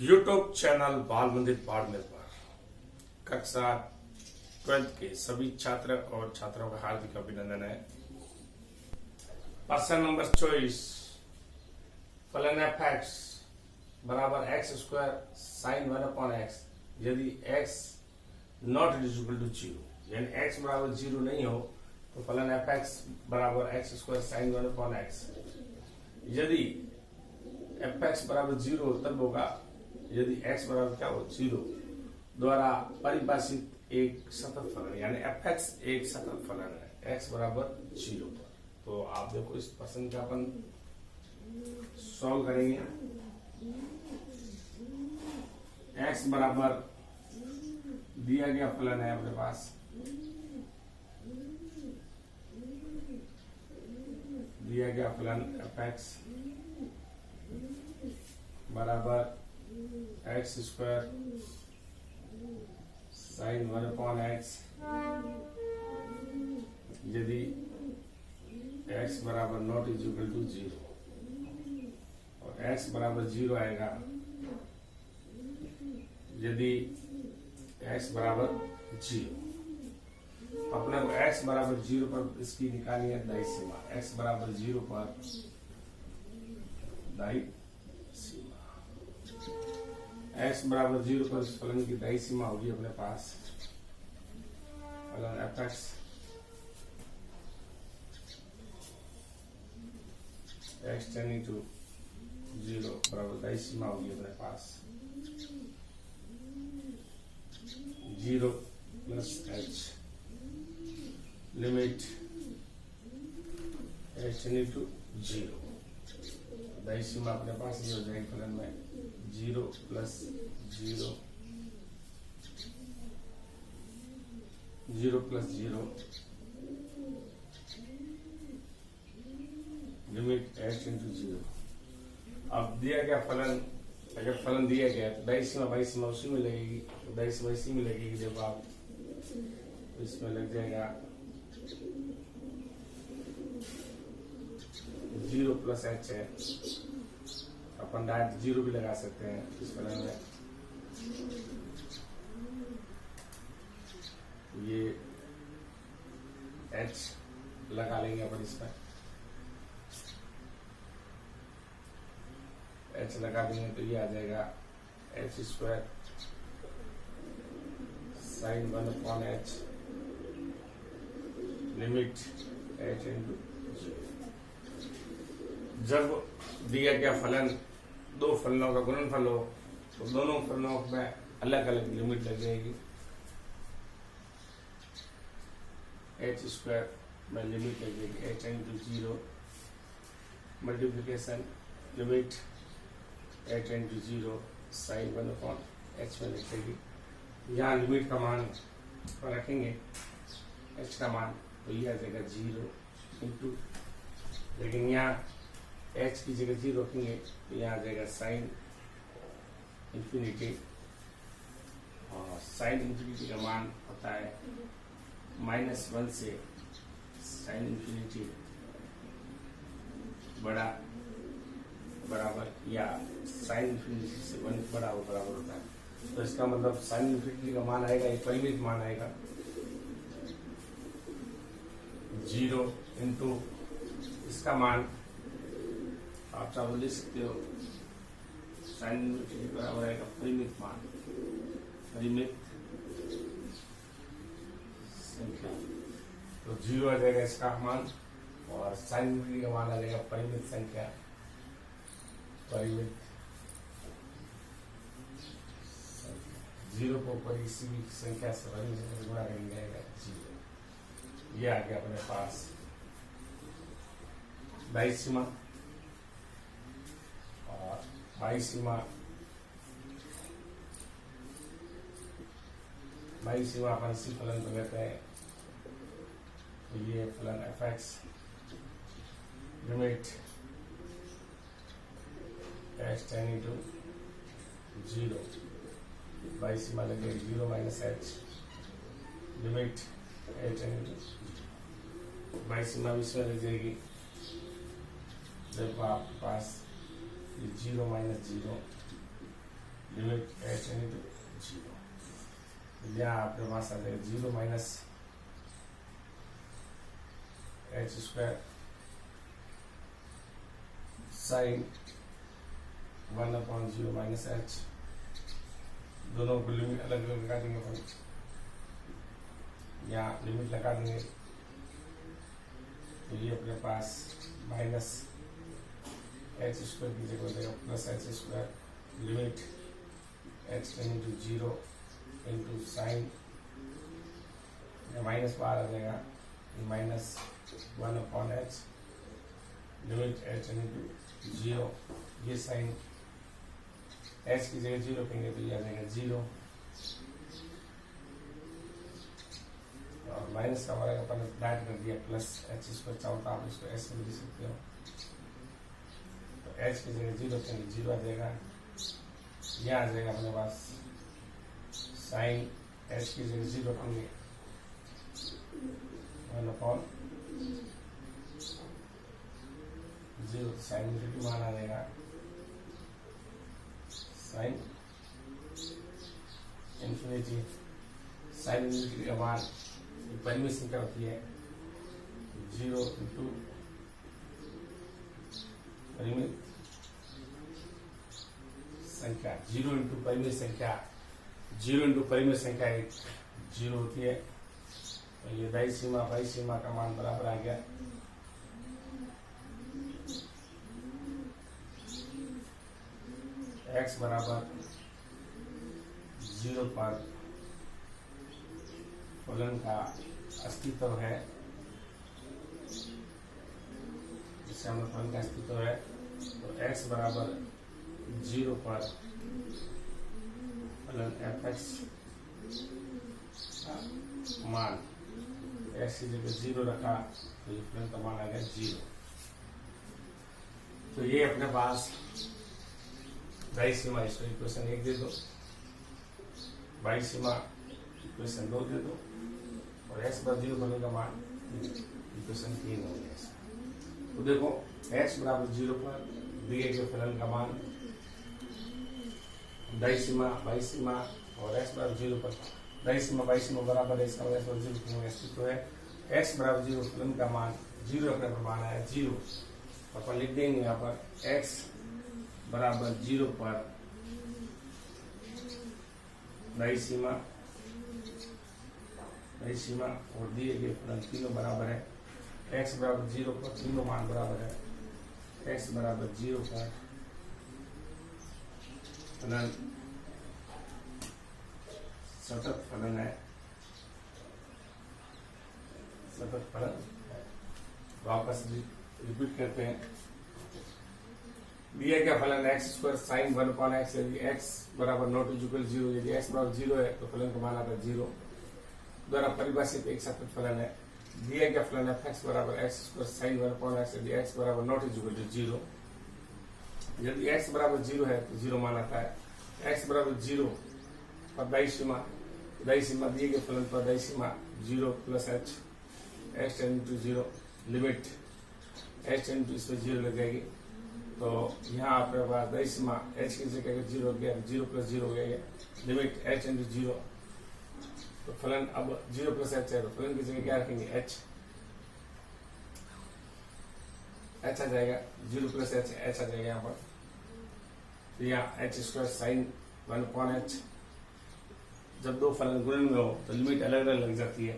YouTube channel बाल मंदिर बाड़मेर पर कक्षा 12th के सभी छात्र और छात्राओं का हार्दिक अभिनंदन है। प्रश्न नंबर 24, फलन एफ एक्स बराबर एक्स स्क्वायर साइन 1/x यदि x not is equal to 0 यानी x बराबर 0 नहीं हो तो फलन एफ एक्स बराबर एक्स स्क्वायर साइन 1/x। यदि एफ एक्स बराबर 0 तब होगा यदि x बराबर क्या हो 0 द्वारा परिभाषित एक सतत फलन यानी एफ एक्स एक सतत फलन है x बराबर 0 पर। तो आप देखो इस प्रश्न का अपन सॉल्व करेंगे। x बराबर दिया गया फलन है अपने पास, दिया गया फलन एफ एक्स बराबर एक्स स्क्वायर साइन 1/x यदि x बराबर नॉट इज इक्वल टू 0 और x बराबर 0 आएगा यदि x बराबर 0। अपने को x बराबर 0 पर इसकी निकालनी है दायी सीमा। x बराबर 0 पर दायी सीमा, x बराबर 0 पर इस फलन की दायी सीमा होगी अपने पास फलन F x x tending to 0 बराबर दायी सीमा होगी अपने पास 0 plus h limit h tending to 0। दायी सीमा अपने पास ये हो जाएगी फलन में 0 plus 0 0 plus 0 limit h into 0। अब दिया गया फलन, अगर फलन दिया गया तो दायी सीमा बाई सीमा उसी में लगेगी, तो दायी सीमा इसी में लगेगी। जब आप तो इसमें लग जाएगा 0 प्लस h है, अपन डायरेक्ट 0 भी लगा सकते हैं इस फलन में। ये h लगा लेंगे अपन इसमें, h लगा देंगे तो ये आ जाएगा h square sine 1/h limit h into 0। जब दिया गया फलन दो फलनों का गुणनफल हो तो दोनों फलनों में अलग अलग लिमिट लग जाएगी। h स्क्वायर में लिमिट लग जाएगी h into 0 multiplication limit h into 0 sine 1/h में लग जाएगी। यहाँ लिमिट का मान रखेंगे h का मान तो यह आ जाएगा 0 इंटू, लेकिन यहाँ h की जगह 0 रखेंगे तो यहाँ आ जाएगा साइन इंफिनिटी, और साइन इंफिनिटी का मान होता है -1 से साइन इंफिनिटी बड़ा बराबर या साइन इंफिनिटी से 1 बड़ा हो बराबर होता है। तो इसका मतलब साइन इंफिनिटी का मान आएगा, एक परिमित मान आएगा 0 इंटू इसका मान आप चाहो ले सकते हो साइन इंफिनिटी बराबर आएगा परिमित मान, परिमित संख्या। तो 0 आ जाएगा इसका मान और साइन इंफिनिटी का मान आ जाएगा परिमित संख्या, परिमित 0 को किसी भी संख्या से परिमित गुणा करेंगे जाएगा 0। ये आ गया अपने पास दायी सीमा, और बाई सीमा अपन इसी फलन को लेते हैं। तो ये फलन F x limit h tending to 0 बाई सीमा लगे 0 minus h limit h tending to बाई सीमा इसमें लग जाएगी। जब आपके पास 0 minus 0 limit h tending to zero. यहाँ आपके पास आ जाएगा zero minus h square sine 1/0 minus h. दोनों को लिमिट अलग अलग लगा देंगे अपन, यहाँ लिमिट लगा देंगे तो ये अपने पास माइनस एच स्क्वायर की जगह हो जाएगा plus h square limit h tending to zero into sine minus बाहर आ जाएगा minus 1/h limit h tending to zero. ये साइन एच की जगह जीरो कहेंगे तो ये आ जाएगा जीरो और माइनस का हमारा अपन ऐड कर दिया प्लस एच स्क्वायर चाहो तो आप इसको एच में लिख सकते हो। तो एच की जगह जीरो कहेंगे जीरो आ जाएगा। यह आ जाएगा अपने पास साइन एच की जगह जीरो कहेंगे 1/0 साइन इन्फिनिटी मान आ जाएगा साइन इन्फिनिटी का मान परिमित संख्या होती है 0 इंटू परिमित संख्या 0 इंटू परिमित संख्या 0 इंटू परिमित संख्या एक 0 होती है। तो ये दाई सीमा का मान बराबर आ गया x बराबर 0 पर फलन का अस्तित्व है, जिससे हमें फलन का अस्तित्व है। तो x बराबर 0 पर फलन fx का मान x की जगह 0 रखा तो ये फलन का मान आ गया 0। तो ये अपने पास दाई सीमा इसको इक्वेशन 1 दे दो, बाई सीमा इक्वेशन 2 दे दो और x पर 0 होने का मान इक्वेशन 3 हो गया। तो देखो x बराबर 0 पर दिए गए फलन का मान दाई सीमा बाई सीमा और x बराबर 0 पर दाई सीमा बाई सीमा बराबर है, इसका मतलब 0 अस्तित्व है। x बराबर 0 फलन का मान 0 रखने पर मान आया 0। अपन लिख देंगे यहाँ पर x बराबर 0 पर दाई सीमा और दिए गए फलन तीनों बराबर है। x बराबर 0 पर तीनों मान बराबर है। x बराबर 0 पर फलन सतत फलन है, सतत फलन है। वापस रिपीट करते हैं। दिया गया फलन x स्क्वायर साइन 1/x यदि x बराबर नॉट इक्वल 0, यदि x बराबर 0 है तो फलन का मान आता है 0 द्वारा परिभाषित एक सतत फलन है। दिया गया फलन f(x) बराबर x स्क्वायर साइन 1/x यदि x बराबर नॉट इक्वल टू 0, यदि x बराबर 0 है तो 0 मान आता है। x बराबर 0 पर दाई सीमा दिए गए फलन पर दाई सीमा 0 plus h x tending to 0 limit h tending to इसमें 0 लग जाएगी। तो यहाँ आपके पास दाई सीमा h की जगह 0 हो गया, 0 प्लस 0 हो गया लिमिट h टेंडिंग टू 0। तो फलन अब 0 प्लस h है तो फलन की जगह क्या रखेंगे h आ जाएगा 0 प्लस h आ जाएगा यहाँ पर। तो यहाँ h स्क्वायर साइन 1/h। जब दो फलन गुणन में हो तो लिमिट अलग अलग लग जाती है।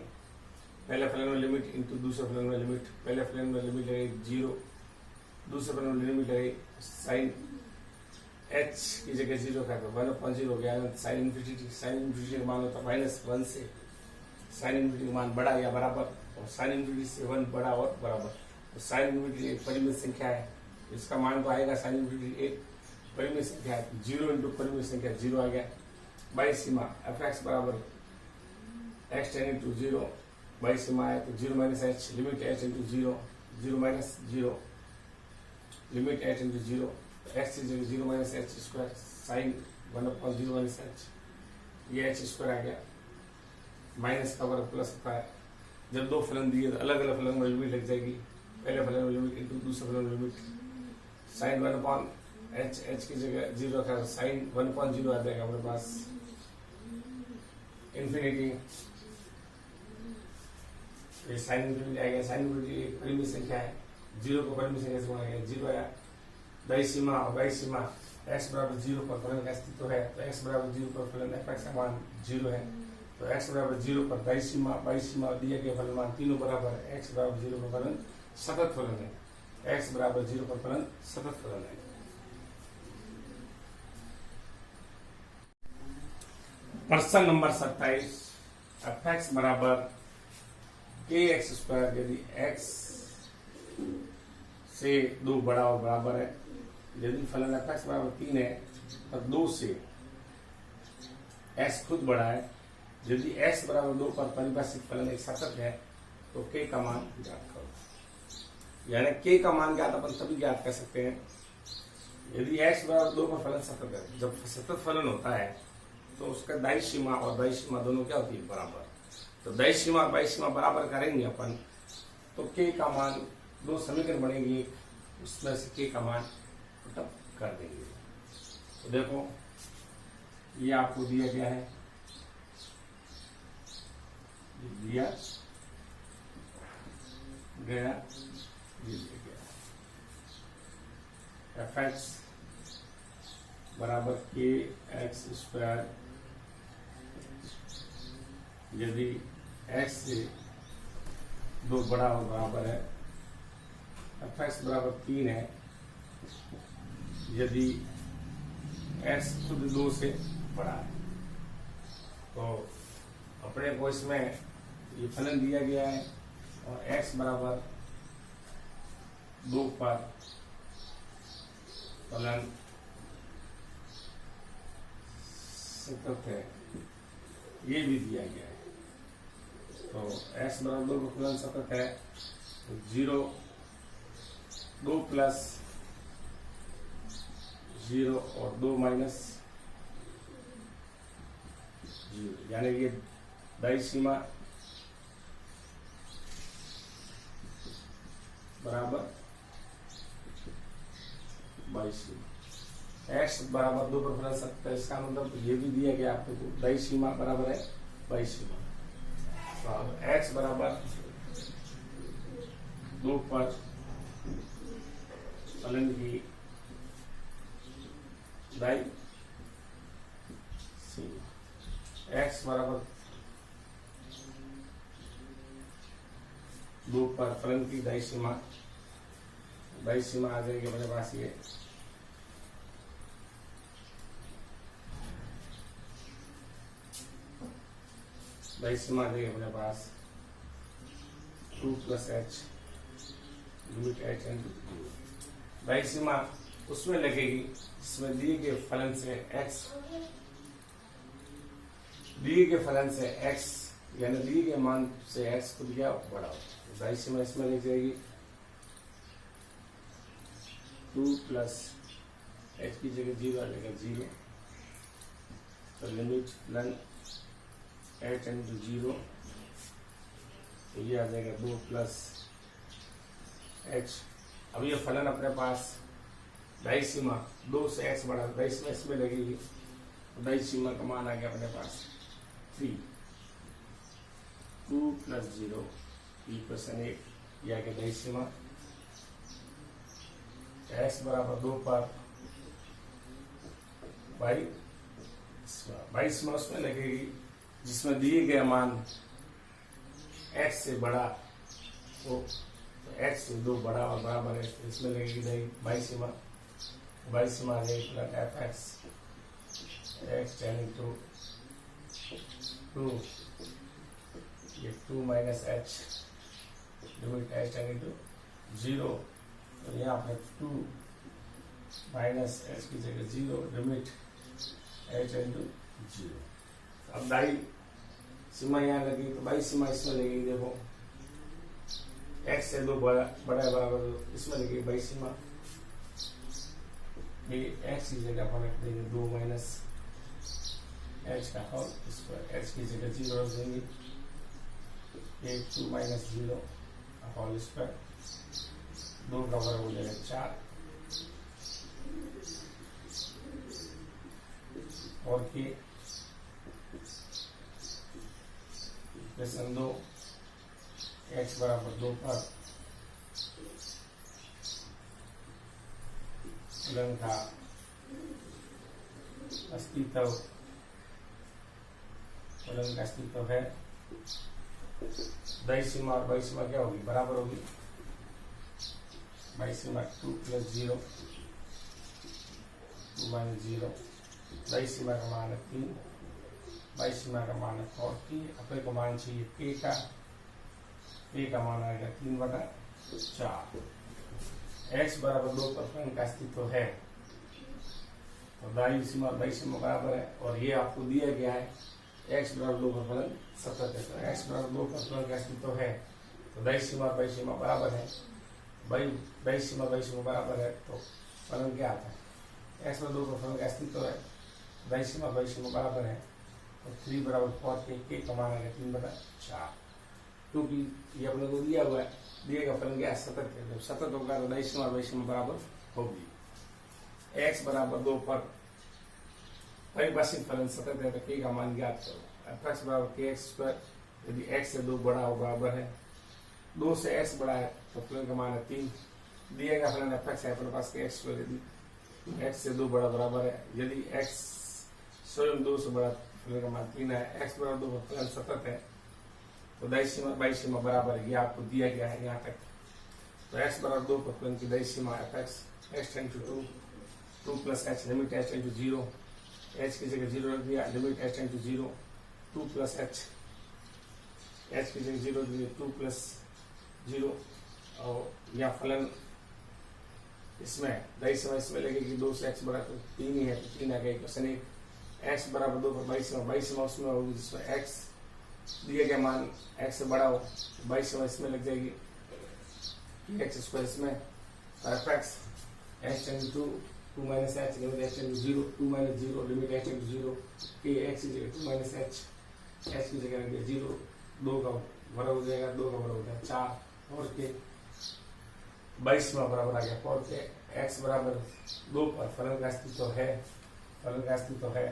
पहले फलन में लिमिट इंटू दूसरे फलन में लिमिट, पहले फलन में लिमिट लगेगी 0, दूसरे फलन में लिमिट लगेगी साइन h की जगह 0 का तो 1/0 हो गया। साइन इन्फिनिटी का मान होता है -1 से साइन इन्फिनिटी का मान बड़ा या बराबर और साइन इन्फिनिटी से 1 बड़ा और बराबर। तो साइन इन्फिनिटी एक परिमित संख्या है, इसका मान तो आएगा साइन इन्फिनिटी एक परिमित संख्या है। 0 इंटू परिमित संख्या 0 आ गया। बाई सीमा f(x) बराबर x टेंडिंग टू 0 बाई सीमा है तो 0 minus h limit h into 0 0 minus 0 limit h into 0 x की जगह 0 minus h square sine 1/0 minus h ये h स्क्वायर आ गया। माइनस का वर्ग प्लस होता है। जब दो फलन दिए तो अलग अलग फलन में लिमिट लग जाएगी। पहले फलन में लिमिट इंटू दूसरे फलन में लिमिट साइन 1/0 एच की जगह 0 रखा तो साइन 1/0 आ जाएगा अपने पास इन्फिनिटी। ये साइन इन्फिनिटी आएगा। साइन इन्फिनिटी परिमित संख्या है, 0 को परिमित संख्या से गुणा किया 0 आया। दायीं सीमा और बायीं सीमा x बराबर 0 पर फलन का अस्तित्व है, तो x बराबर 0 पर फलन f(x) का मान 0 है, तो x बराबर 0 पर दायीं सीमा बायीं सीमा दिए गए फलन मान तीनों बराबर है। x बराबर 0 पर फलन सतत फलन है, x बराबर 0 पर फलन सतत फलन है। प्रश्न नंबर 27, f(x) बराबर kx² यदि x से 2 बड़ा और बराबर है, यदि फलन f(x) बराबर 3 है तो 2 से x खुद बड़ा है, यदि x बराबर 2 पर परिभाषित फलन एक सतत है तो k का मान ज्ञात करो। यानी k का मान ज्ञात अपन तभी ज्ञात कर सकते हैं यदि x बराबर 2 पर फलन सतत है। जब सतत फलन होता है तो उसका दायीं सीमा और बायीं सीमा दोनों क्या होती है, बराबर। तो दायीं सीमा और बायीं सीमा बराबर करेंगे अपन तो k का मान, 2 समीकरण बनेगी उसमें से k का मान पुटअप कर देंगे। तो देखो ये आपको दिया गया है, दिया गया, ये दिया गया f(x) बराबर kx² यदि x से 2 बड़ा और बराबर है, f(x) बराबर 3 है, यदि x खुद 2 से बड़ा है। तो अपने को इसमें ये फलन दिया गया है और x बराबर 2 पर फलन सतत है, ये भी दिया गया है। तो x बराबर 2 पर फलन सतत है तो 0 2 प्लस 0 और 2 माइनस 0, यानी ये दायीं सीमा बराबर बायीं सीमा। x बराबर 2 पर फलन सतत है, इसका मतलब ये भी दिया गया आपको, दायीं सीमा बराबर है बायीं सीमा। तो अब x बराबर 2 पर फलन की दायीं सीमा, x बराबर 2 पर फलन की दायीं सीमा आ जाएगी अपने पास ये दायीं सीमा आ जाएगी अपने पास 2 + h लिमिट h एंड दायीं सीमा उसमें लगेगी जिसमें दिए गए फलन से x, दिए गए फलन से x यानी दिए गए मान से x खुद क्या बड़ा हो। दायीं सीमा इसमें लग जाएगी 2 + h की जगह 0 आ जाएगा 0, तो लिमिट फलन h एंड 0, तो ये आ जाएगा 2 + h। अब ये फलन अपने पास दायीं सीमा 2 से x बड़ा, दायीं सीमा इसमें लगेगी, दायीं सीमा का मान आ गया अपने पास 3, 2 + 0 = 1, यह आ गया दायीं सीमा। x बराबर 2 पर बायीं सीमा उसमें लगेगी जिसमें दिए गए मान x से बड़ा हो, तो x से 2 बड़ा और बराबर है, तो इसमें लगेगी बायीं सीमा आ जाएगी फलन f(x) x टेंडिंग टू 2, ये 2 minus h limit h tending to 0, तो यहाँ पर 2 माइनस h की जगह 0 लिमिट h इंटू 0। अब दायीं सीमा यहाँ लगी तो बायीं सीमा इसमें लगेगी, देखो x से 2 बड़ा बराबर इसमें लगेगी बायीं सीमा, ये x की जगह पर रख देंगे 2 माइनस h का होल स्क्वायर, h की जगह 0 रख देंगे, ये 2 माइनस 0 होल स्क्वायर, 2 का वर्ग हो जाएगा 4, 4 के इक्वेशन 2 x बराबर 2 पर फलन का अस्तित्व है। दायीं सीमा और बायीं सीमा क्या होगी, बराबर होगी। बायीं सीमा 2 + 0 2 - 0, दायीं सीमा का मान है 3, बायीं सीमा का मान है 4 की। अपने को मान चाहिए k का मान आएगा 3/4। x बराबर 2 पर फलन का अस्तित्व है, तो दायीं सीमा और बायीं सीमा बराबर है, और ये आपको दिया गया है x बराबर 2 पर फलन सतत है। तो x बराबर 2 पर फलन का अस्तित्व है, तो दायीं सीमा और बायीं सीमा बराबर है, दायीं सीमा बायीं सीमा बराबर है, तो फलन क्या आता है, x बराबर 2 पर फलन का अस्तित्व है, दायीं सीमा बायीं सीमा बराबर है, तो 3 बराबर 4 के k का मान आएगा 3/4। क्योंकि ये अपने को दिया हुआ है, दिएगा फलन क्या सतत है, जब सतत होगा तो दायीं सीमा और बायीं सीमा बराबर होगी। x बराबर 2 पर परिभाषित फलन सतत है, तो k का मान ज्ञात करो। f(x) बराबर kx², यदि x से 2 बड़ा हो बराबर है, 2 से x बड़ा है तो फलन का मान है 3। दिएगा फलन f(x) है अपने पास kx², यदि x से 2 बड़ा बराबर है, यदि x स्वयं 2 से बड़ा फलन का मान 3 है, x बराबर 2 पर फलन सतत है, तो दायीं सीमा बायीं सीमा बराबर है, ये आपको दिया गया है यहाँ तक। तो x बराबर 2 पर फलन की दायीं सीमा f(x) x → 2 + h, limit h → 0, h की जगह 0 रख दिया, लिमिट h → 0 2 + h, h की जगह 0 दिए 2 + 0, और यह फलन इसमें दायीं सीमा इसमें लगेगी, 2 से x बड़ा तो 3 ही है, तो 3 आ गया इक्वेशन 1। x बराबर 2 पर बायीं सीमा उसमें होगी जिसमें x दिया गया मान x से बड़ा हो, बायीं सीमा इसमें लग जाएगी x² इसमें, f(x) h → 2 2 - h, limit h → 0 2 - 0, limit h → 0, k x की जगह 2 - h, h की जगह रख दिया 0, 2 का बराबर हो जाएगा, 2 का बराबर हो जाएगा 4, और के बायीं सीमा बराबर आ गया 4 के। x बराबर 2 पर फलन का अस्तित्व है,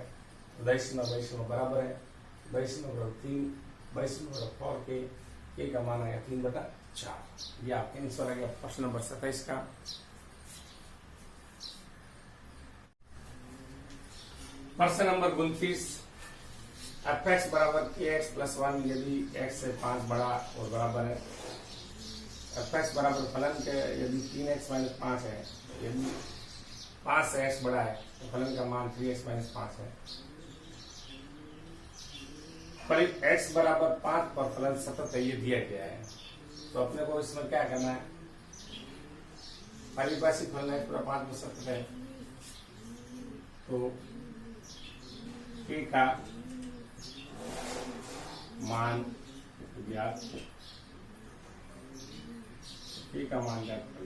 तो दायीं सीमा बायीं सीमा बराबर है, दायीं सीमा बराबर 3, बायीं सीमा बराबर 4 के, k का मान आया 3/4। ये आपका आंसर आ गया प्रश्न नंबर 27 का। प्रश्न नंबर 29, f(x) बराबर kx + 1, यदि x से 5 बड़ा और बराबर है। f(x) बराबर फलन के यदि 3x - 5 है, यदि 5 से x बड़ा है तो फलन का मान 3x - 5 है। पर x बराबर 5 पर फलन सतत है, ये दिया गया है, तो अपने को इसमें क्या करना है, परिभाषित फलन x बराबर 5 में सतत है, तो k का मान ज्ञात करना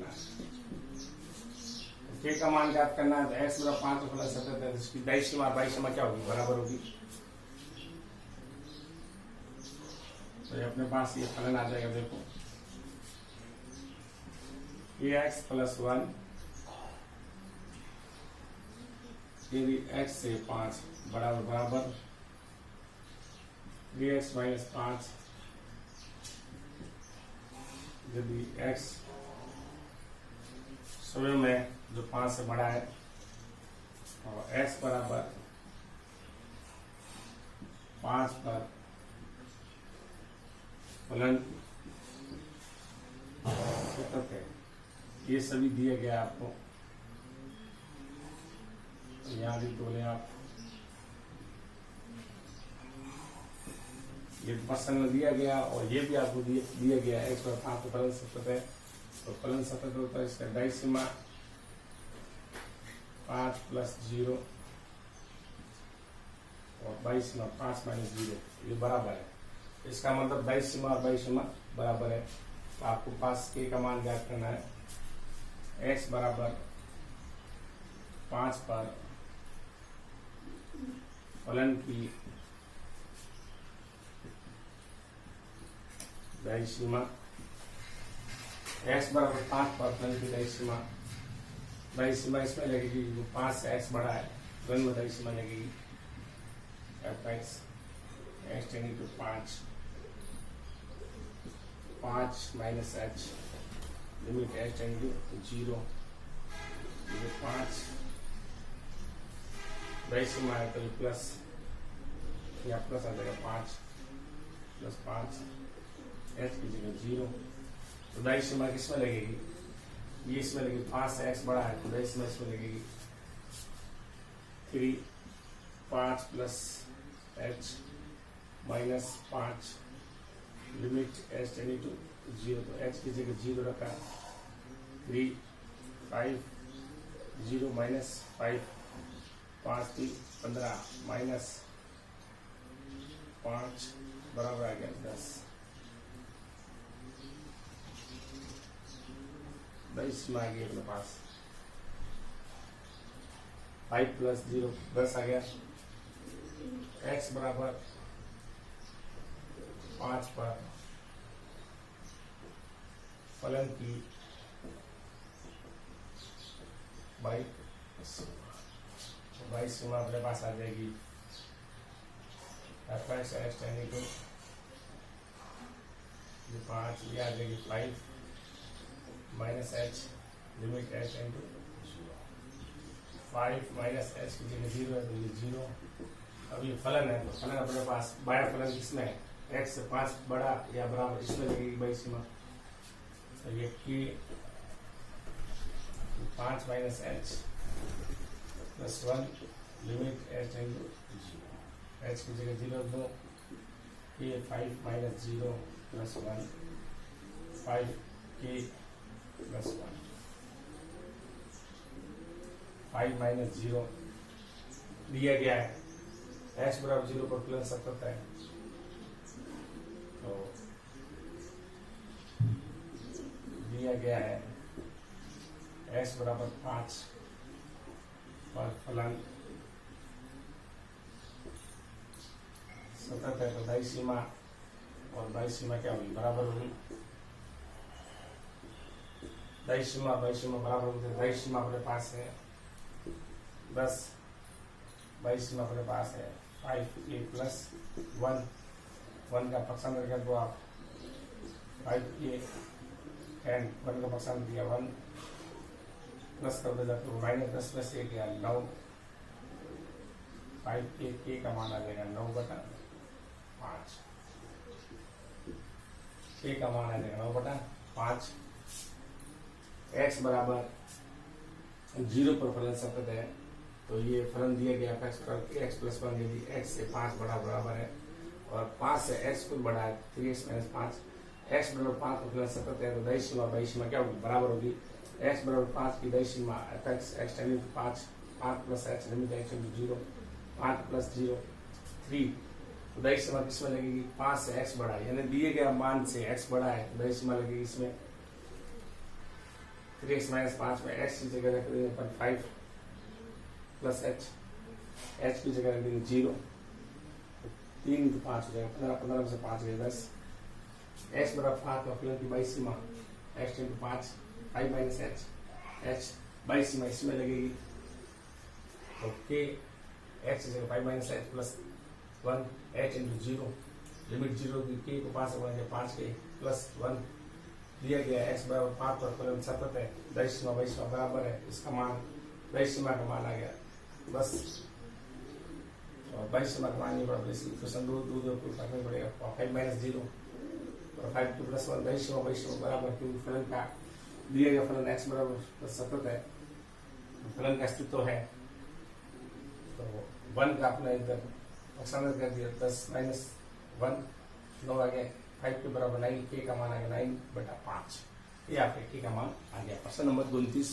है। k का मान ज्ञात करना है, तो x बराबर 5 पर फलन सतत है, तो इसकी दायीं सीमा बायीं सीमा क्या होगी, बराबर होगी। तो अपने पास ये फलन आ जाएगा, देखो kx + 1, यदि x से 5 बराबर 3x - 5, यदि x स्वयं में जो 5 से बड़ा है, और x बराबर 5 पर फलन सतत है, ये सभी दिए गया आपको, यहाँ भी बोले आप, ये प्रश्न में दिया गया और ये भी आपको दिया गया है। x बराबर 5 पर फलन सतत है, तो फलन सतत होता है, इसका दायीं सीमा 5 + 0 और बायीं सीमा 5 - 0, ये बराबर है। इसका मतलब दायीं सीमा और बायीं सीमा बराबर है, तो आपको पास k का मान ज्ञात करना है। x बराबर 5 पर फलन की दायीं सीमा, x बराबर 5 पर फलन की दायीं सीमा इसमें लगेगी, 5 से x बड़ा है, फलन में दायीं सीमा लगेगी f x x tending to 5 minus h limit h tending to 0 5 दाई सीमा है तो प्लस या प्लस आ जाएगा 5 प्लस 5 एच की जगह 0 तो दाई सीमा किसमें लगेगी, ये इसमें लगेगी 5 से एक्स बड़ा है तो दाई सीमा इसमें लगेगी 3 5 plus h minus 5 limit h tending to 0 तो एच की जगह 0 रखा 3 5 0 माइनस 5 5 3 15 माइनस 5 बराबर आ गया 10 में आ गया अपने पास 5 प्लस 0 10 आ गया x बराबर 5 पर फलन की बाई सीमा अपने पास आ जाएगी f x x tending to 5 ये आ जाएगी 5 minus h limit h tending to 5 minus h की जगह 0 है तो ये 0। अब ये फलन है तो फलन अपने पास बाया फलन किसमें है, एक्स से 5 बड़ा या बराबर इसमें लगेगी बाई सीमा तो ये की 5 minus h plus 1 limit h tending to 0 h की जगह 0 दो ये 5 माइनस 0 प्लस 1 5 के प्लस 1 5 माइनस 0 दिया गया है x बराबर 0 पर प्लस सतत है तो दिया गया है x बराबर 5 पर फलन सतत है तो दाई सीमा और बाई सीमा क्या होगी बराबर होगी दाई सीमा बाई सीमा बराबर होगी दाई सीमा अपने पास है 10 बाई सीमा अपने पास है 5a प्लस 1 का पक्षांतर कर दो आप 5a एंड 1 का पक्षांतर दिया 1 प्लस कर दो जाते माइनस 10 प्लस 1 गया 9 5a का मान आ जाएगा 9 बटा 5 a का मान आ जाएगा 9 बटा 5 x बराबर 0 पर फलन सतत है तो ये फलन दिया गया x प्लस 1 यदि x से 5 बड़ा बराबर है और 5 से x कुछ बड़ा है 3x माइनस 5 x बराबर 5 पर फलन सतत है तो दाई सीमा बाई सीमा क्या होगी बराबर होगी x बराबर 5 की दाई सीमा f x tending to 5 plus h limit x tending to 0 5 plus 0 3 तो दाई सीमा किसमें लगेगी 5 से x बड़ा है यानी दिए गया मान से x बड़ा है तो दाई सीमा लगेगी इसमें 3x माइनस 5 में x की जगह रख देंगे पर 5 प्लस h की जगह रख देंगे 0 3 तो 5 हो जाएगा 15 से 5 गए 10 x बराबर 5 का फलन की बाई सीमा x tending to 5 minus h बाई सीमा इसमें लगेगी तो k x की जगह 5 minus h plus 1 h into 0 limit 0 की k को 5 से बढ़ाएंगे 5 के प्लस 1 दिया गया x बराबर 5 पर फलन सतत है दाई सीमा बाई सीमा बराबर है इसका मान दाई सीमा का मान आ गया बस और बाई सीमा का मान नहीं बराबर इसलिए क्वेश्चन दो कोई फर्क नहीं पड़ेगा 5 माइनस 0 और 5 टू प्लस 1 दाई सीमा बाई सीमा बराबर क्योंकि फलन का दिया गया फलन x बराबर सतत है फलन का अस्तित्व है तो 1 का अपना इधर पक्षांतर कर दिया 10 माइनस 1 9 आ गया 5 के बराबर 9 k का मान आ गया 9 बटा 5 ये आपके k का मान आ गया। प्रश्न नंबर 29।